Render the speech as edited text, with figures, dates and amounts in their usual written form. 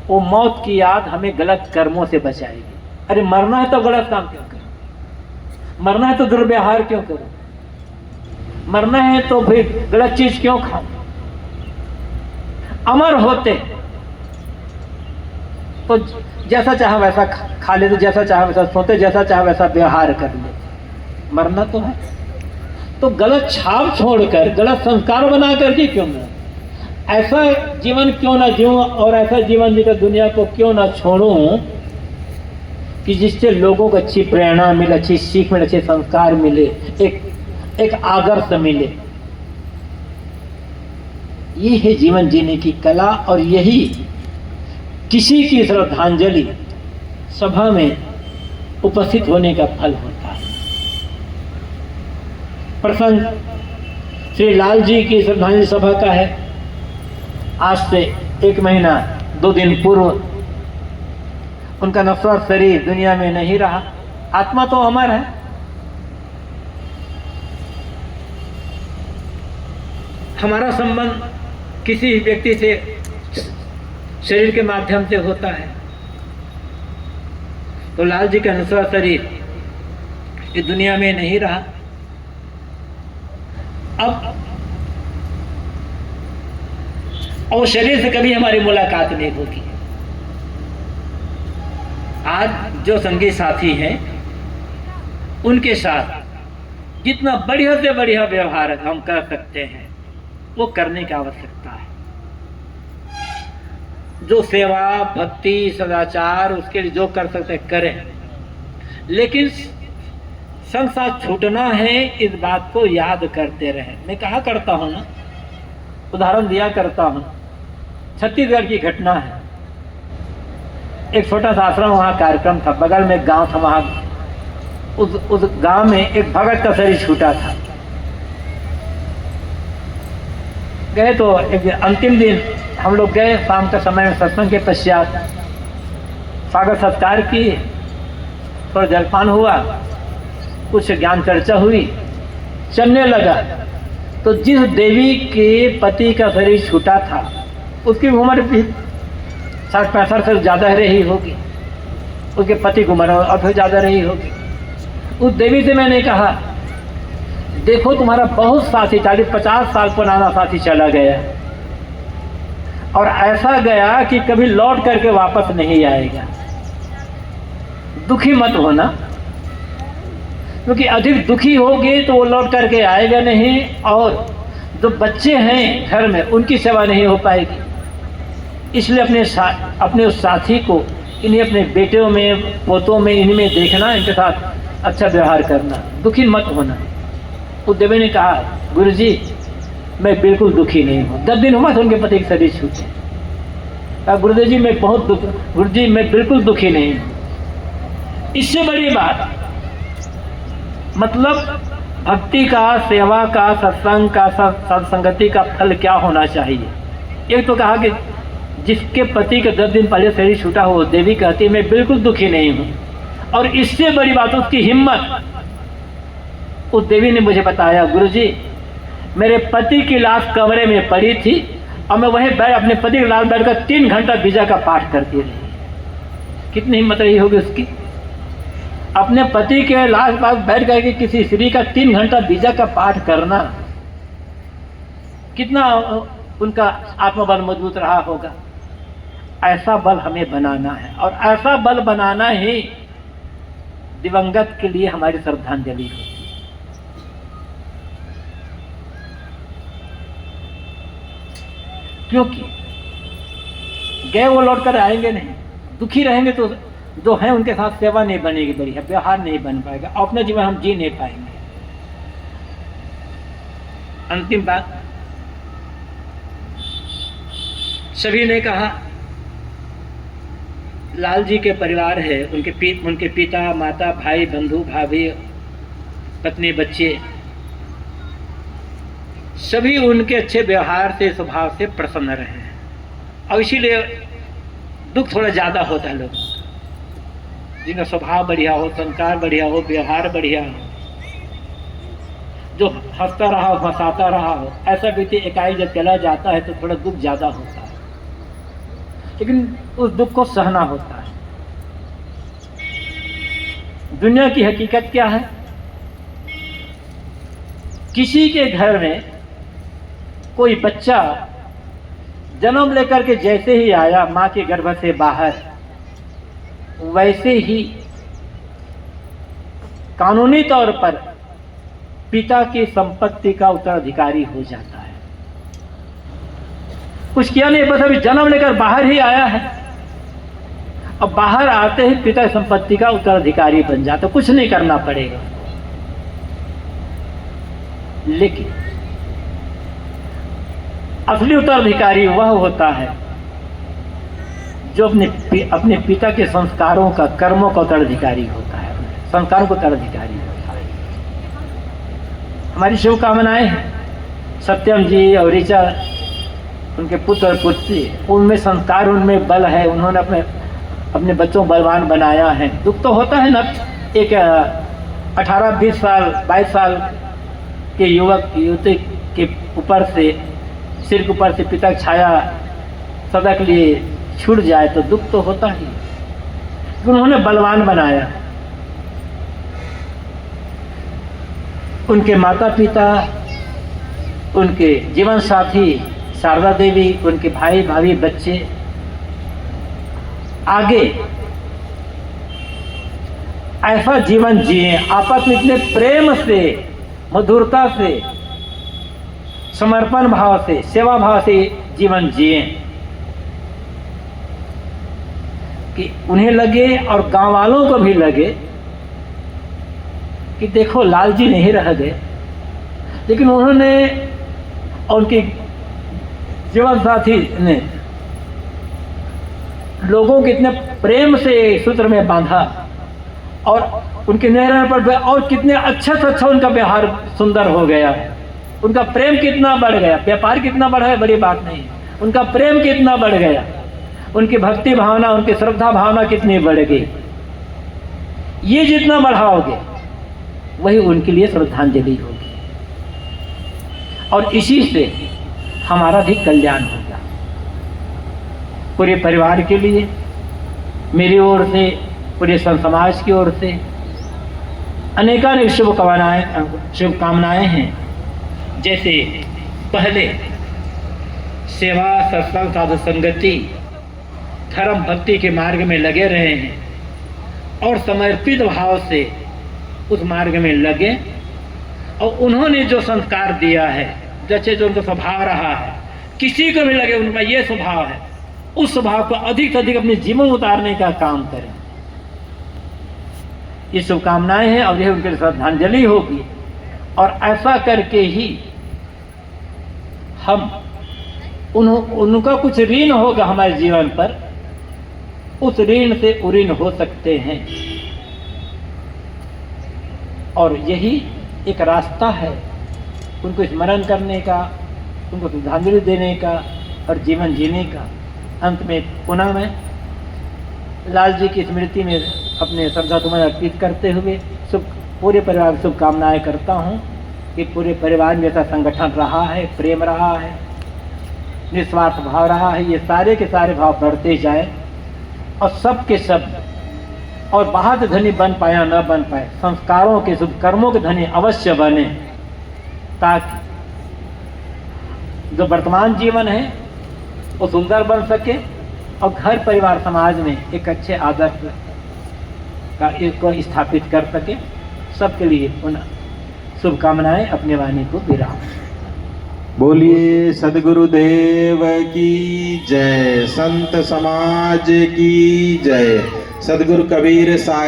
वो मौत की याद हमें गलत कर्मों से बचाएगी। अरे मरना है तो गलत काम क्यों करो, मरना है तो दुर्व्यवहार क्यों करो, मरना है तो फिर गलत चीज क्यों खाओ। अमर होते तो जैसा चाहे वैसा खा लेते, जैसा चाहे वैसा सोते, जैसा चाहे वैसा व्यवहार कर लेते। मरना तो है तो गलत छाप छोड़कर गलत संस्कार बना करके क्यों ना, ऐसा जीवन क्यों ना जीऊं और ऐसा जीवन जीकर दुनिया को क्यों ना छोड़ूं कि जिससे लोगों को अच्छी प्रेरणा मिले, अच्छी सीख मिले, अच्छे संस्कार मिले, एक आदर्श मिले। ये है जीवन जीने की कला और यही किसी की श्रद्धांजलि सभा में उपस्थित होने का फल होता है। प्रसंग श्री लाल जी की श्रद्धांजलि सभा का है। आज से 1 महीना 2 दिन पूर्व उनका नश्वर शरीर दुनिया में नहीं रहा, आत्मा तो अमर है। हमारा संबंध किसी व्यक्ति से शरीर के माध्यम से होता है, तो लाल जी का नश्वर शरीर इस दुनिया में नहीं रहा। अब और शरीर से कभी हमारी मुलाकात नहीं होगी। आज जो संगी साथी हैं उनके साथ जितना बढ़िया से बढ़िया व्यवहार हम कर सकते हैं वो करने की आवश्यकता है। जो सेवा भक्ति सदाचार उसके लिए जो कर सकते हैं करें, लेकिन संग साथ छूटना है इस बात को याद करते रहें। मैं कहा करता हूं ना, उदाहरण दिया करता हूं, छत्तीसगढ़ की घटना है। एक छोटा सा आश्रम वहाँ कार्यक्रम था, बगल में गांव था, वहाँ उस गांव में एक भगत का शरीर छूटा था। गए तो एक अंतिम दिन हम लोग गए, शाम का समय में सत्संग के पश्चात स्वागत सत्कार किए, थोड़ा जलपान हुआ, कुछ ज्ञान चर्चा हुई, चलने लगा तो जिस देवी के पति का शरीर छूटा था उसकी उम्र भी 60-65 से ज़्यादा रही होगी, उसके पति की उम्र और फिर ज़्यादा रही होगी। उस देवी से मैंने कहा, देखो तुम्हारा बहुत साथी 40-50 साल पुराना साथी चला गया और ऐसा गया कि कभी लौट करके वापस नहीं आएगा। दुखी मत होना, क्योंकि अधिक दुखी होगे तो वो लौट करके आएगा नहीं, और जो बच्चे हैं घर में उनकी सेवा नहीं हो पाएगी। इसलिए अपने उस साथी को, इन्हें अपने बेटों में पोतों में इनमें देखना, इनके साथ अच्छा व्यवहार करना, दुखी मत होना। उस देवी ने कहा, गुरुजी मैं बिल्कुल दुखी नहीं हूँ। 10 दिन हुआ था उनके पति के शरीर छूटे। कहा, गुरुदेव जी मैं बहुत गुरुजी मैं बिल्कुल दुखी नहीं हूँ। इससे बड़ी बात, मतलब भक्ति का, सेवा का, सत्संग का, सत्संगति का फल क्या होना चाहिए। एक तो कहा कि जिसके पति के 10 दिन पहले शरीर छूटा हो, देवी कहती है मैं बिल्कुल दुखी नहीं हूँ। और इससे बड़ी बात उसकी हिम्मत। उस देवी ने मुझे बताया, गुरुजी मेरे पति की लाश कमरे में पड़ी थी और मैं वहीं अपने पति की लाश बैठकर 3 घंटा बीजा का पाठ करती रही। कितनी हिम्मत रही होगी उसकी, अपने पति के लाश पास बैठ करके किसी स्त्री का 3 घंटा बीजा का पाठ करना, कितना उनका आत्मबल मजबूत रहा होगा। ऐसा बल हमें बनाना है और ऐसा बल बनाना ही दिवंगत के लिए हमारी श्रद्धांजलि होती है। क्योंकि गए वो लौट कर आएंगे नहीं, दुखी रहेंगे तो जो है उनके साथ सेवा नहीं बनेगी, बढ़िया व्यवहार नहीं बन पाएगा, अपना जीवन हम जी नहीं पाएंगे। अंतिम बात, सभी ने कहा लाल जी के परिवार है, उनके पिता माता भाई बंधु भाभी पत्नी बच्चे सभी उनके अच्छे व्यवहार से स्वभाव से प्रसन्न रहे हैं, और इसीलिए दुख थोड़ा ज़्यादा होता है। लोग जिनका स्वभाव बढ़िया हो, संस्कार बढ़िया हो, व्यवहार बढ़िया हो, जो हंसता रहा हो, हंसाता रहा हो, ऐसा व्यक्ति एकाएक जब चला जाता है तो थोड़ा दुख ज़्यादा होता है। लेकिन उस दुख को सहना होता है। दुनिया की हकीकत क्या है? किसी के घर में कोई बच्चा जन्म लेकर के जैसे ही आया मां के गर्भ से बाहर, वैसे ही कानूनी तौर पर पिता की संपत्ति का उत्तराधिकारी हो जाता है। कुछ किया नहीं, बस अभी जन्म लेकर बाहर ही आया है, अब बाहर आते ही पिता की संपत्ति का उत्तराधिकारी बन जाता, कुछ नहीं करना पड़ेगा। लेकिन असली उत्तराधिकारी वह होता है जो अपने पिता के संस्कारों का, कर्मों का उत्तराधिकारी होता है, संस्कारों का उत्तराधिकारी होता है। हमारी शुभकामनाएं हैं सत्यम जी और ऋचा, उनके पुत्र और पुत्री, उनमें संस्कार, उनमें बल है, उन्होंने अपने बच्चों को बलवान बनाया है। दुख तो होता है ना, एक 18-20 साल 22 साल के युवक युवती के ऊपर से, सिर के ऊपर से पिता की छाया सदा के लिए छूट जाए तो दुख तो होता ही। उन्होंने बलवान बनाया, उनके माता पिता, उनके जीवन साथी शारदा देवी, उनके भाई भाभी बच्चे आगे ऐसा जीवन जिए, आपस में इतने प्रेम से, मधुरता से, समर्पण भाव से, सेवा भाव से जीवन जिए कि उन्हें लगे और गांव वालों को भी लगे कि देखो लाल जी नहीं रह गए, लेकिन उन्होंने और उनके जीवन साथी ने लोगों के इतने प्रेम से सूत्र में बांधा और उनके निर्णय पर, और कितने अच्छा से अच्छा उनका व्यवहार सुंदर हो गया है, उनका प्रेम कितना बढ़ गया, व्यापार कितना बढ़ा है बड़ी बात नहीं, उनका प्रेम कितना बढ़ गया, उनकी भक्ति भावना, उनकी श्रद्धा भावना कितनी बढ़ गई। ये जितना बढ़ाओगे वही उनके लिए श्रद्धांजलि होगी और इसी से हमारा भी कल्याण होगा। पूरे परिवार के लिए, मेरी ओर से, पूरे संत समाज की ओर से अनेकानेक शुभकामनाएं हैं। जैसे पहले सेवा, सत्संग, साधु संगति, धर्म भक्ति के मार्ग में लगे रहे हैं और समर्पित भाव से उस मार्ग में लगे और उन्होंने जो संस्कार दिया है, जैसे जो उनका स्वभाव रहा है, किसी को भी लगे उनका ये स्वभाव है, उस स्वभाव को अधिक से अधिक अपने जीवन में उतारने का काम करें। ये शुभकामनाएं हैं और यह उनके श्रद्धांजलि होगी और ऐसा करके ही हम उनका कुछ ऋण होगा हमारे जीवन पर, उस ऋण से उऋण हो सकते हैं और यही एक रास्ता है उनको स्मरण करने का, उनको श्रद्धांजलि देने का और जीवन जीने का। अंत में पुनः मैं लाल जी की स्मृति में अपने श्रद्धा सुमन अर्पित करते हुए पूरे परिवार की शुभकामनाएं करता हूँ कि पूरे परिवार में ऐसा संगठन रहा है, प्रेम रहा है, निस्वार्थ भाव रहा है, ये सारे के सारे भाव बढ़ते जाए और सब के सब, और बाहर से धनी बन पाया न बन पाए, संस्कारों के शुभ कर्मों के धनी अवश्य बने, ताकि जो वर्तमान जीवन है वो सुंदर बन सके और घर परिवार समाज में एक अच्छे आदर्श का को स्थापित कर सके। सबके लिए पुनः शुभकामनाएं अपने वाणी को विराम। बोलिए सद्गुरुदेव की जय, संत समाज की जय, सद्गुरु कबीर साहिब।